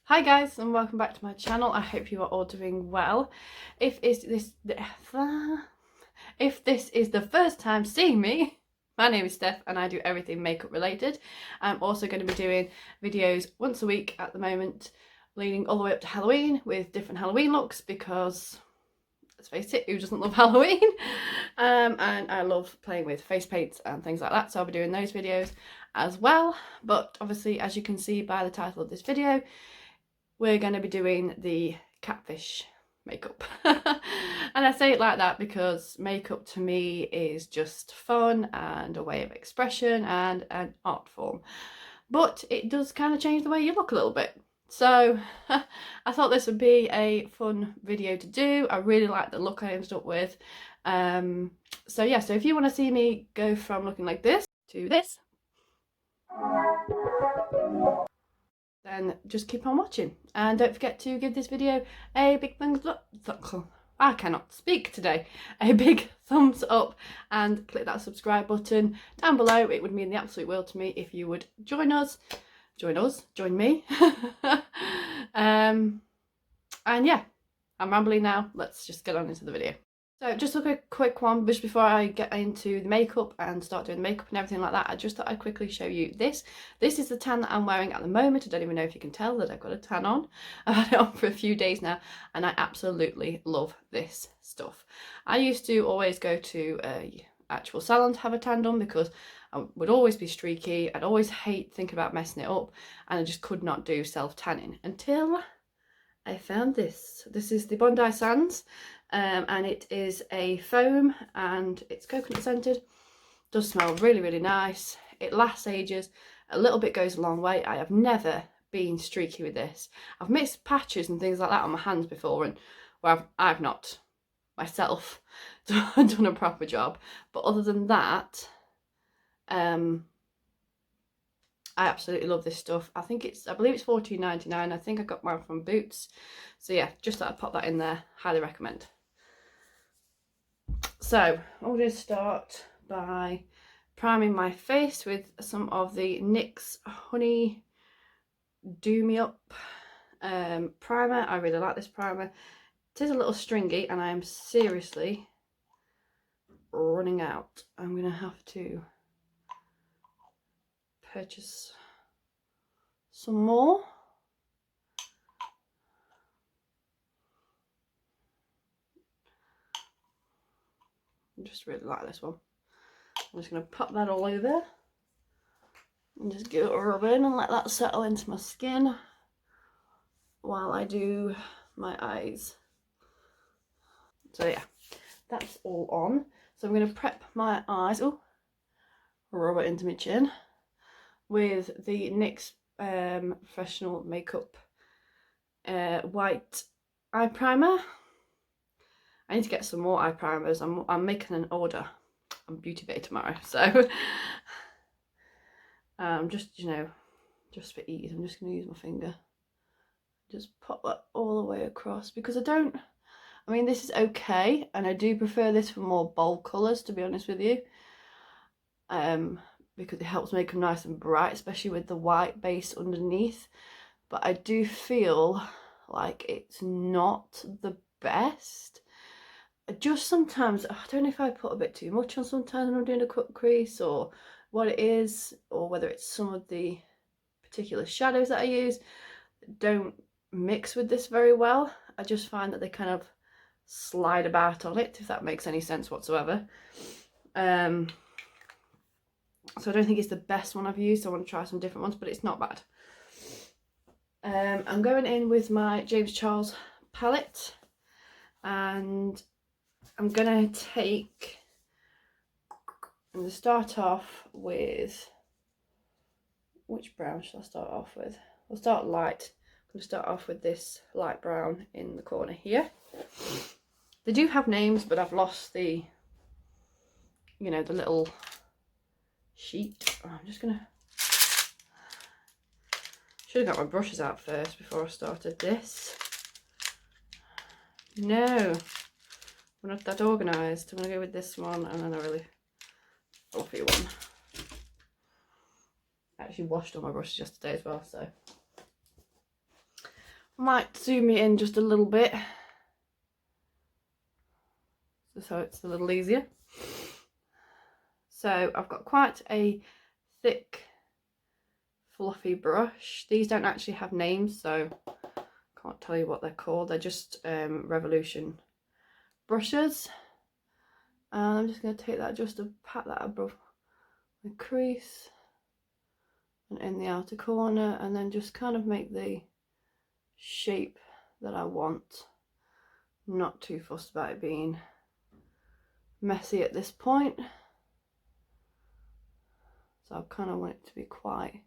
Hi guys, and welcome back to my channel. I hope you are all doing well. If this is the first time seeing me, my name is Steph and I do everything makeup related. I'm also going to be doing videos once a week at the moment, leading all the way up to Halloween with different Halloween looks because, let's face it, who doesn't love Halloween? And I love playing with face paints and things like that, so I'll be doing those videos as well. But obviously, as you can see by the title of this video, we're going to be doing the catfish makeup. And I say it like that because makeup to me is just fun and a way of expression and an art form. But it does kind of change the way you look a little bit. So I thought this would be a fun video to do. I really like the look I ended up with. So yeah, so if you want to see me go from looking like this to this, then just keep on watching, and don't forget to give this video a big thumbs up. I cannot speak today. A big thumbs up and click that subscribe button down below. It would mean the absolute world to me if you would join me. And yeah, I'm rambling now. Let's just get on into the video. So just a quick one just before I get into the makeup and start doing the makeup and everything like that. I just thought I'd quickly show you this. This is the tan that I'm wearing at the moment. I don't even know if you can tell that I've got a tan on. I've had it on for a few days now and I absolutely love this stuff. I used to always go to a actual salon to have a tan done because I would always be streaky. I'd always hate thinking about messing it up and I just could not do self-tanning until I found this. This is the Bondi Sands. And it is a foam and it's coconut scented. Does smell really, really nice. It lasts ages. A little bit goes a long way. I have never been streaky with this. I've mixed patches and things like that on my hands before, and where I've not myself done a proper job. But other than that, I absolutely love this stuff. I believe it's $14.99. I think I got mine from Boots. So yeah, just thought I'd pop that in there. Highly recommend. So I'm going to start by priming my face with some of the NYX Honey Do Me Up primer. I really like this primer. It is a little stringy and I am seriously running out. I'm going to have to purchase some more. I just really like this one. I'm just going to pop that all over and just give it a rub in and let that settle into my skin while I do my eyes. So yeah, that's all on. So I'm going to prep my eyes. Oh, rub it into my chin with the NYX Professional Makeup white eye primer. I need to get some more eye primers. I'm making an order on Beauty Bay tomorrow, so just just for ease, I'm just going to use my finger. Just pop that all the way across because I mean this is okay, and I do prefer this for more bold colours, to be honest with you, because it helps make them nice and bright, especially with the white base underneath. But I do feel like it's not the best. Just sometimes, I don't know if I put a bit too much on sometimes when I'm doing a cut crease, or what it is, or whether it's some of the particular shadows that I use don't mix with this very well. I just find that they kind of slide about on it, if that makes any sense whatsoever. So I don't think it's the best one I've used. I want to try some different ones, but it's not bad. I'm going in with my James Charles palette, and I'm going to start off with, which brown should I start off with? I'll start light. I'm going to start off with this light brown in the corner here. They do have names, but I've lost the, the little sheet. Oh, I'm just going to, should have got my brushes out first before I started this. No, we're not that organised. I'm going to go with this one and then a really fluffy one. I actually washed all my brushes yesterday as well, so. Might zoom it in just a little bit, so it's a little easier. So I've got quite a thick, fluffy brush. These don't actually have names, so I can't tell you what they're called. They're just Revolution brushes. And I'm just going to take that just to pat that above the crease and in the outer corner, and then just kind of make the shape that I want. Not too fussed about it being messy at this point. So I kind of want it to be quite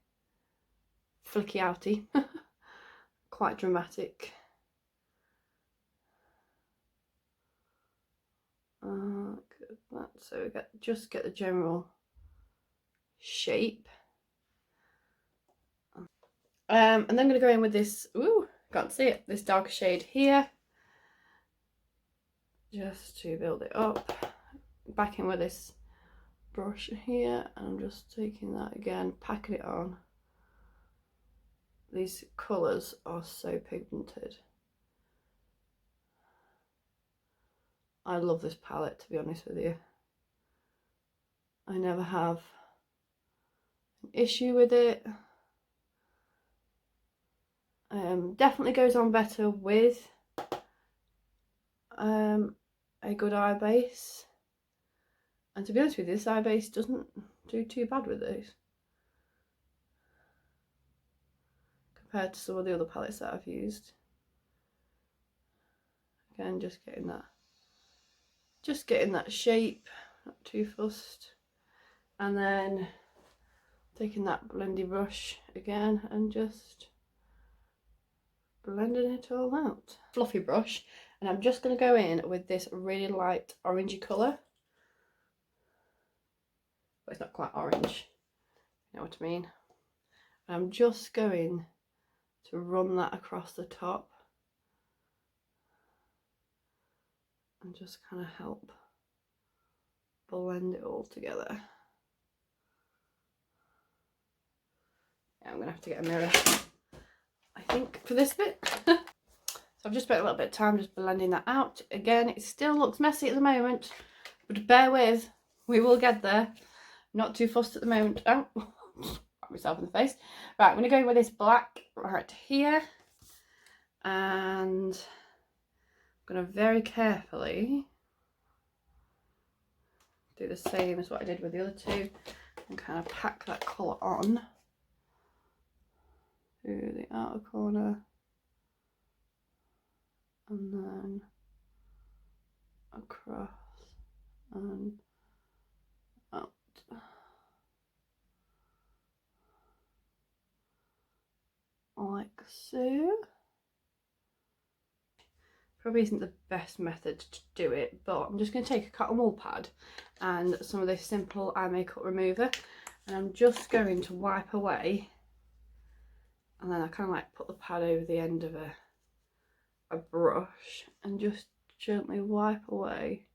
flicky outy, quite dramatic. Like that. So we just get the general shape. And then I'm going to go in with this, ooh, can't see it, this darker shade here, just to build it up. Back in with this brush here, and I'm just taking that again, packing it on. These colours are so pigmented. I love this palette, to be honest with you. I never have an issue with it. Definitely goes on better with a good eye base. And to be honest with you, this eye base doesn't do too bad with these compared to some of the other palettes that I've used. Again, just getting that shape, not too fussed. And then taking that blendy brush again and just blending it all out. Fluffy brush, and I'm just going to go in with this really light orangey colour. But it's not quite orange, you know what I mean? And I'm just going to run that across the top and just kind of help blend it all together. Yeah, I'm gonna have to get a mirror, I think, for this bit. So I've just spent a little bit of time just blending that out. Again, it still looks messy at the moment, but bear with, we will get there. Not too fussed at the moment. Oh, got myself in the face. Right, I'm gonna go in with this black right here, and I'm gonna very carefully do the same as what I did with the other two and kind of pack that colour on to the outer corner and then across and out. Like so. Probably isn't the best method to do it, but I'm just going to take a cotton wool pad and some of this simple eye makeup remover, and I'm just going to wipe away, and then I kind of like put the pad over the end of a brush and just gently wipe away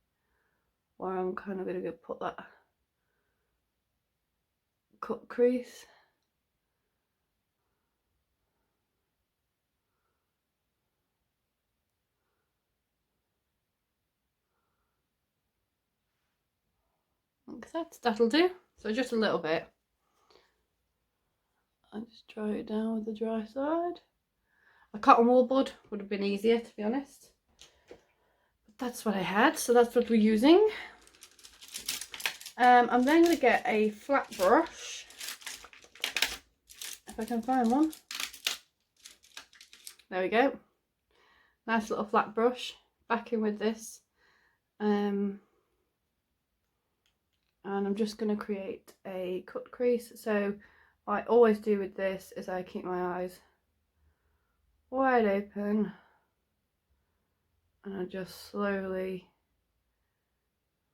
where I'm kind of going to put that cut crease. Like that, that'll do. So just a little bit. I just dry it down with the dry side. A cotton wool bud would have been easier, to be honest. But that's what I had, so that's what we're using. I'm then going to get a flat brush, if I can find one. There we go. Nice little flat brush. Back in with this. And I'm just going to create a cut crease. So what I always do with this is I keep my eyes wide open and I just slowly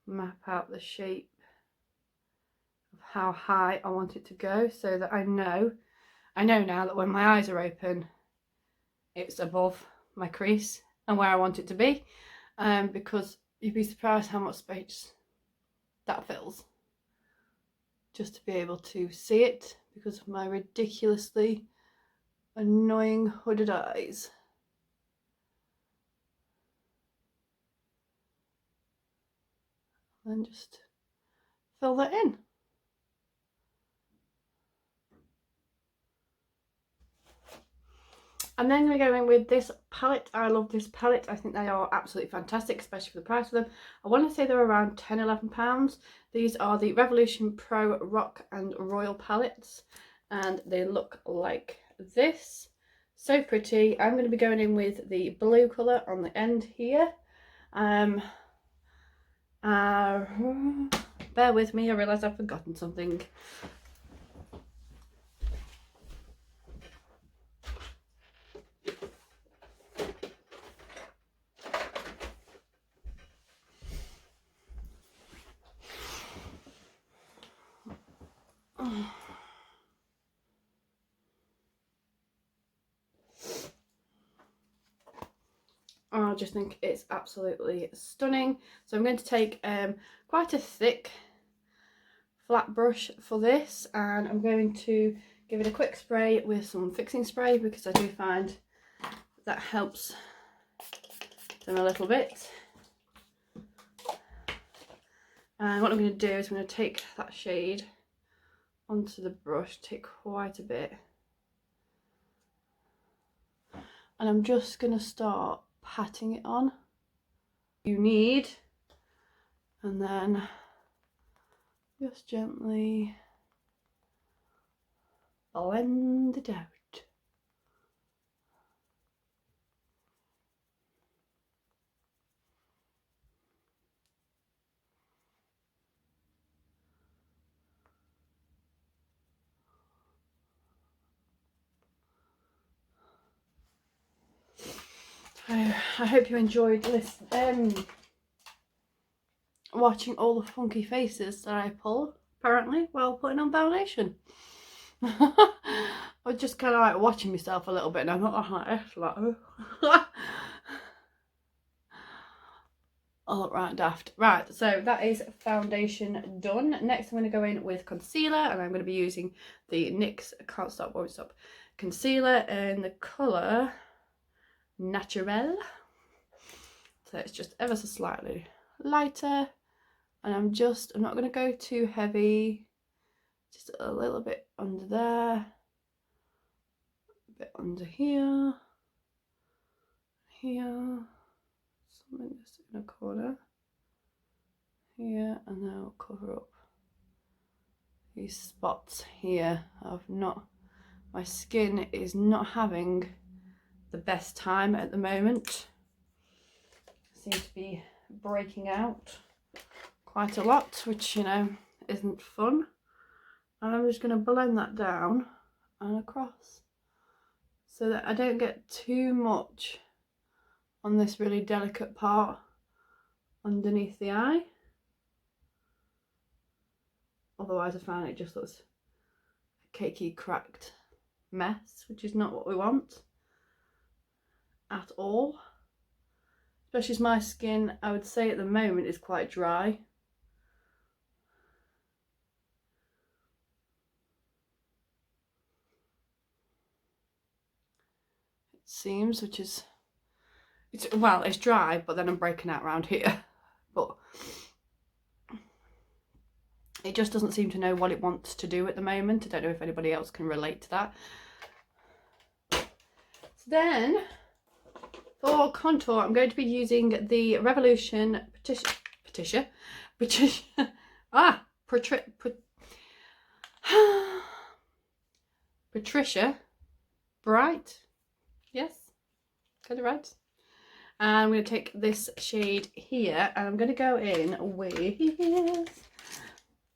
map out the shape of how high I want it to go, so that I know now that when my eyes are open it's above my crease and where I want it to be, because you'd be surprised how much space that fills just to be able to see it because of my ridiculously annoying hooded eyes. and just fill that in. I'm then going to go in with this palette. I love this palette. I think they are absolutely fantastic, especially for the price of them. I want to say they're around £10–11. These are the Revolution Pro Rock and Royal palettes, and they look like this. So pretty. I'm going to be going in with the blue colour on the end here. Bear with me, I realise I've forgotten something. I just think it's absolutely stunning. So I'm going to take quite a thick flat brush for this, and I'm going to give it a quick spray with some fixing spray, because I do find that helps them a little bit. And what I'm going to do is I'm going to take that shade onto the brush, take quite a bit, and I'm just going to start patting it on. You need, and then just gently blend it out. I hope you enjoyed this, watching all the funky faces that I pull, apparently, while putting on foundation. I was just kind of like watching myself a little bit, and I'm not like oh, right, daft. Right, so that is foundation done. Next I'm going to go in with concealer, and I'm going to be using the NYX Can't Stop Won't Stop concealer in the colour Naturel. So it's just ever so slightly lighter, and I'm not going to go too heavy, just a little bit under there, a bit under here, something just in a corner here, and then I'll cover up these spots here. My skin is not having the best time at the moment. Seems to be breaking out quite a lot, which, you know, isn't fun. And I'm just going to blend that down and across, so that I don't get too much on this really delicate part underneath the eye. Otherwise I find it just looks a cakey, cracked mess, which is not what we want at all. Especially as my skin, I would say at the moment, is quite dry. It seems, which is, it's dry, but then I'm breaking out around here. But it just doesn't seem to know what it wants to do at the moment. I don't know if anybody else can relate to that. So then, for contour, I'm going to be using the Revolution Patricia Bright. Yes, got it right. And I'm going to take this shade here, and I'm going to go in with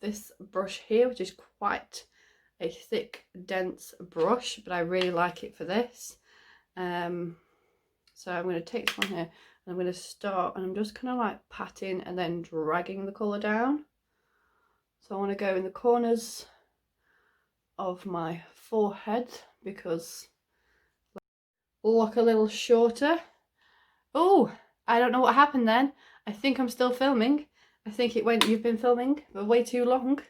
this brush here, which is quite a thick, dense brush, but I really like it for this. So I'm going to take this one here, and I'm going to start, and I'm just kind of like patting and then dragging the colour down. So I want to go in the corners of my forehead, because look a little shorter. Oh, I don't know what happened then. I think I'm still filming. I think it went, you've been filming for way too long.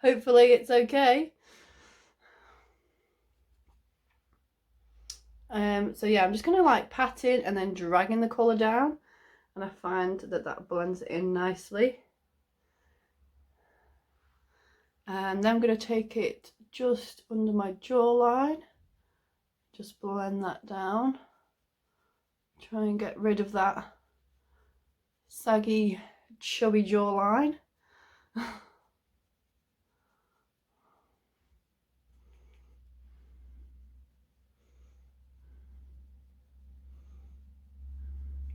Hopefully it's okay. So yeah, I'm just gonna like pat in and then dragging the colour down, and I find that that blends it in nicely. And then I'm going to take it just under my jawline, just blend that down, try and get rid of that saggy, chubby jawline.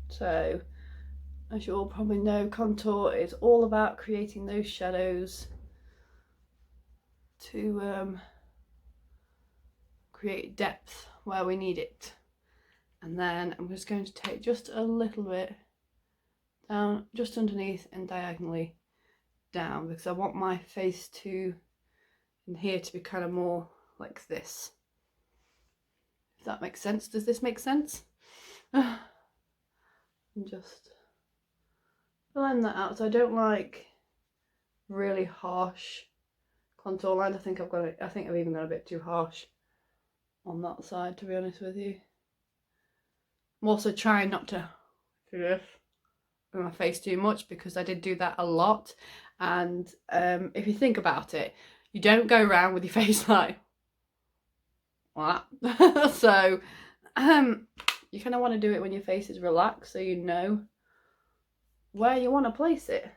So, as you all probably know, contour is all about creating those shadows to create depth where we need it. And then I'm just going to take just a little bit down, just underneath and diagonally down, because I want my face to, in here, to be kind of more like this. If that makes sense. Does this make sense? And just blend that out. So I don't like really harsh contour lines. I think I've even gone a bit too harsh on that side, to be honest with you. I'm also trying not to do this with my face too much, because I did do that a lot. And if you think about it, you don't go around with your face like that. So you kind of want to do it when your face is relaxed, so you know where you want to place it.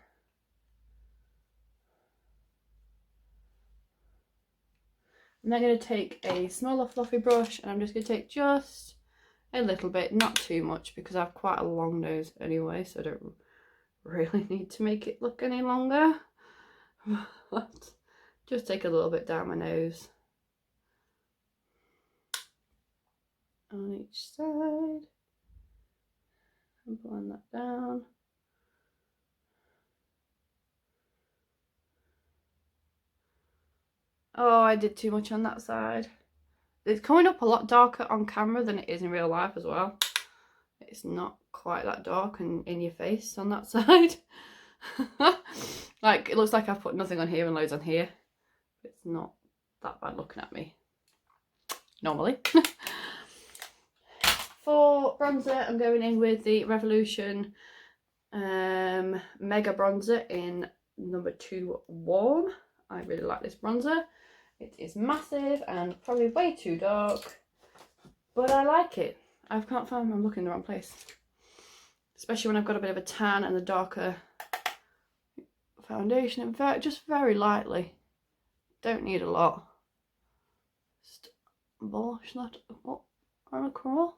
And I'm going to take a smaller fluffy brush, and I'm just going to take just a little bit, not too much, because I have quite a long nose anyway, so I don't really need to make it look any longer. But just take a little bit down my nose on each side and blend that down. Oh, I did too much on that side. It's coming up a lot darker on camera than it is in real life as well. It's not quite that dark and in your face on that side. Like, it looks like I've put nothing on here and loads on here. It's not that bad looking at me normally. For bronzer, I'm going in with the Revolution Mega Bronzer in number 2 Warm. I really like this bronzer. It is massive and probably way too dark, but I like it. I can't find, I'm looking in the wrong place. Especially when I've got a bit of a tan and a darker foundation, and just very lightly. Don't need a lot. Just wash that up and across.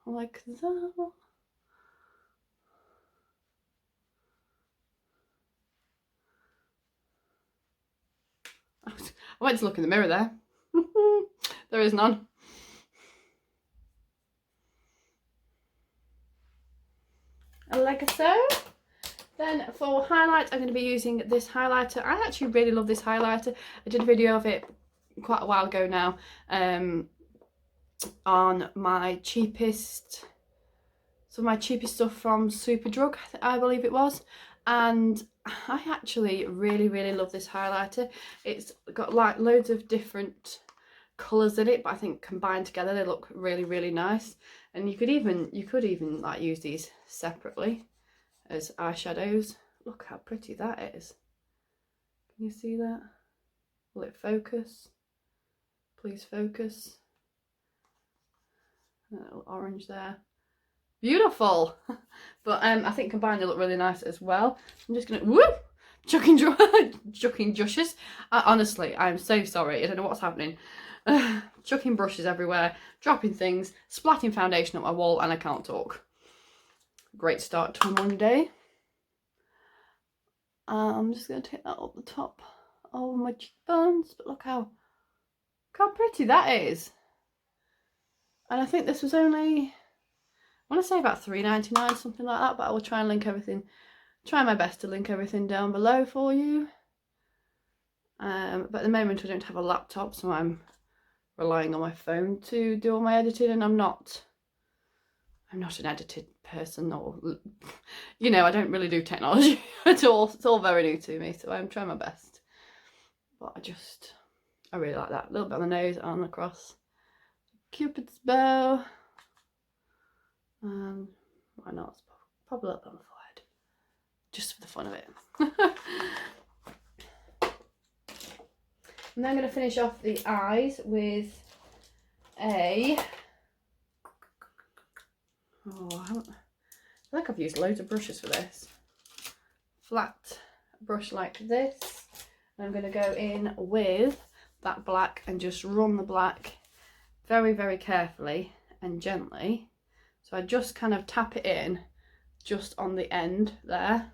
Like that. I went to look in the mirror there. There is none. Like so. Then for highlight, I'm going to be using this highlighter. I actually really love this highlighter. I did a video of it quite a while ago now, on my cheapest, some of my cheapest stuff from Superdrug, I believe it was. And I actually really love this highlighter. It's got like loads of different colours in it, but I think combined together they look really nice. And you could even like use these separately as eyeshadows. Look how pretty that is. Can you see that? Will it focus? Please focus. A little orange there. Beautiful. But I think combined they look really nice as well. I'm just gonna chucking brushes. Honestly, I'm so sorry. I don't know what's happening. Chucking brushes everywhere, dropping things, splatting foundation up my wall, and I can't talk. Great start to Monday. I'm just going to take that up the top of my cheekbones, but look how pretty that is. And I think this was only, I want to say about £3.99, something like that, but I will try and link everything, try my best to link everything down below for you. But at the moment I don't have a laptop, so I'm relying on my phone to do all my editing, and I'm not an edited person, or, you know, I don't really do technology at all. It's all very new to me, so I'm trying my best. But I really like that. A little bit on the nose and across. Cupid's bow. Why not? Pop a little bit on the forehead, just for the fun of it. And then I'm going to finish off the eyes with a... Oh, I feel like I've used loads of brushes for this. Flat brush like this. And I'm going to go in with that black and just run the black very, very carefully and gently. So I just kind of tap it in just on the end there,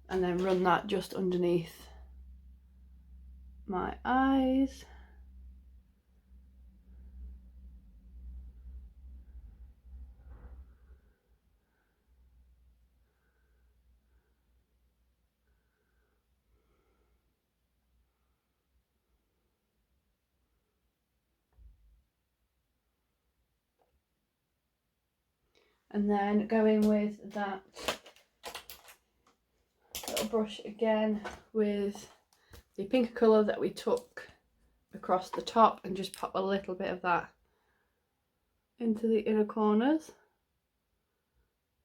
and then run that just underneath my eyes. And then go in with that little brush again with the pink colour that we took across the top, and just pop a little bit of that into the inner corners,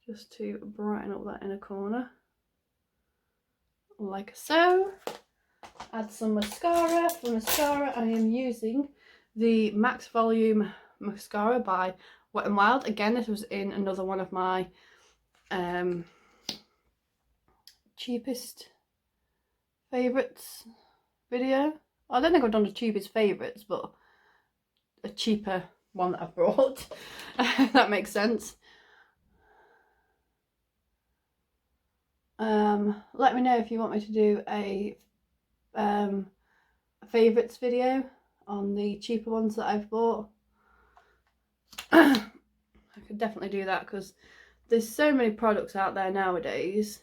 just to brighten up that inner corner, like so. Add some mascara. For mascara, I am using the Max Volume mascara by Wet n Wild. Again, this was in another one of my cheapest favourites video. I don't think I've done the cheapest favourites, but a cheaper one that I've brought. If that makes sense. Let me know if you want me to do a favourites video on the cheaper ones that I've bought. I could definitely do that, because there's so many products out there nowadays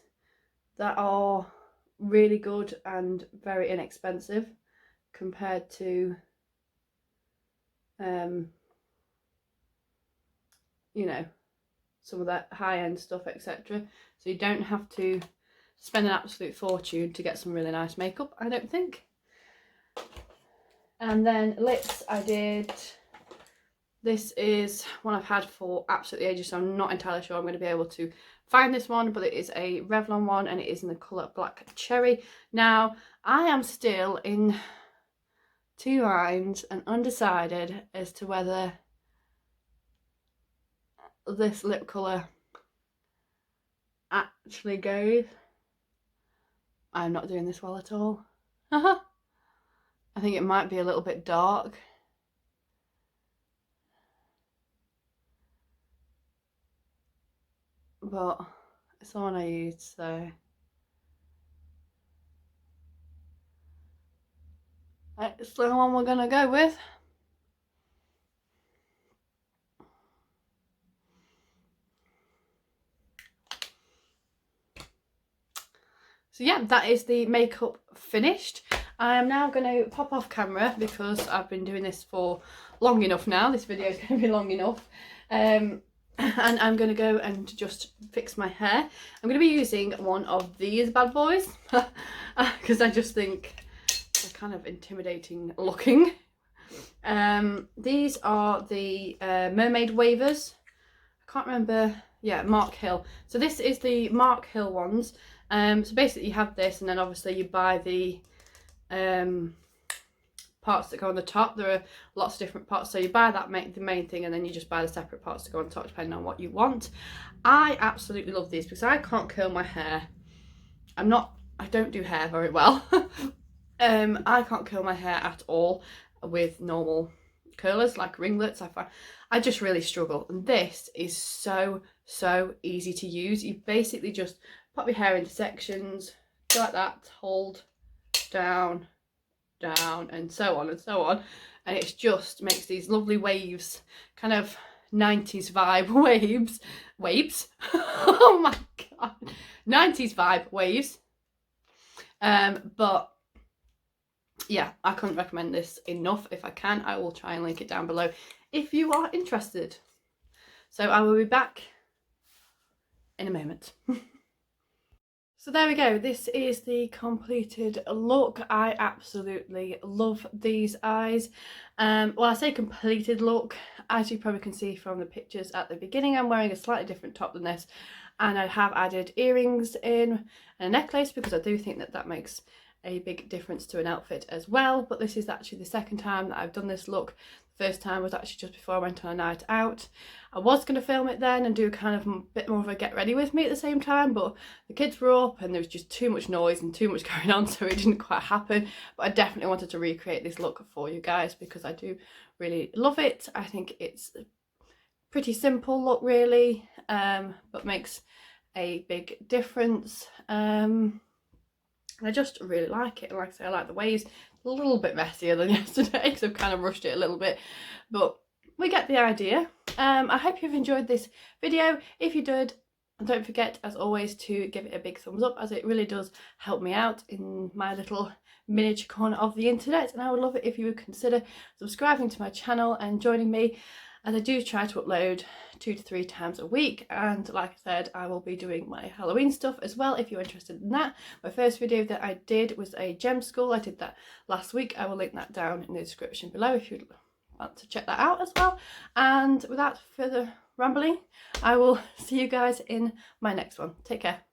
that are really good and very inexpensive compared to you know, some of that high-end stuff, etc. So you don't have to spend an absolute fortune to get some really nice makeup, I don't think. And then lips, I did, this is one I've had for absolutely ages, so I'm not entirely sure I'm going to be able to find this one, but it is a Revlon one, and it is in the colour Black Cherry. Now, I am still in two minds and undecided as to whether this lip colour actually goes. I'm not doing this well at all. I think it might be a little bit dark. But it's the one I used, so it's the one we're gonna go with. So yeah, that is the makeup finished. I am now going to pop off camera because I've been doing this for long enough now. This video is going to be long enough. And I'm going to go and just fix my hair. I'm going to be using one of these bad boys because I just think they're kind of intimidating looking. These are the Mermaid Wavers. I can't remember. Yeah, Mark Hill. So this is the Mark Hill ones. So basically you have this, and then obviously you buy the parts that go on the top. There are lots of different parts, so you buy that the main thing, and then you just buy the separate parts to go on top depending on what you want. I absolutely love these because I can't curl my hair. I don't do hair very well. I can't curl my hair at all with normal curlers like ringlets. I just really struggle, and this is so easy to use. You basically just pop your hair into sections, go like that, hold, down, down, and so on and so on, and it just makes these lovely waves, kind of 90s vibe waves. Oh my god, 90s vibe waves. But yeah, I couldn't recommend this enough. If I can, I will try and link it down below if you are interested. So I will be back in a moment. So there we go, this is the completed look. I absolutely love these eyes. Well, I say completed look, as you probably can see from the pictures at the beginning, I'm wearing a slightly different top than this, and I have added earrings in and a necklace because I do think that that makes a big difference to an outfit as well. But this is actually the second time that I've done this look. The first time was actually just before I went on a night out. I was going to film it then and do kind of a bit more of a get ready with me at the same time, but the kids were up and there was just too much noise and too much going on, so it didn't quite happen. But I definitely wanted to recreate this look for you guys because I do really love it. I think it's a pretty simple look really, but makes a big difference. I just really like it. And like I say, I like the waves. A little bit messier than yesterday because I've kind of rushed it a little bit, but we get the idea. I hope you've enjoyed this video. If you did, don't forget as always to give it a big thumbs up, as it really does help me out in my little miniature corner of the internet, and I would love it if you would consider subscribing to my channel and joining me, as I do try to upload 2 to 3 times a week. And like I said, I will be doing my Halloween stuff as well if you're interested in that. My first video that I did was a gem school. I did that last week. I will link that down in the description below if you'd want to check that out as well. And without further rambling, I will see you guys in my next one. Take care.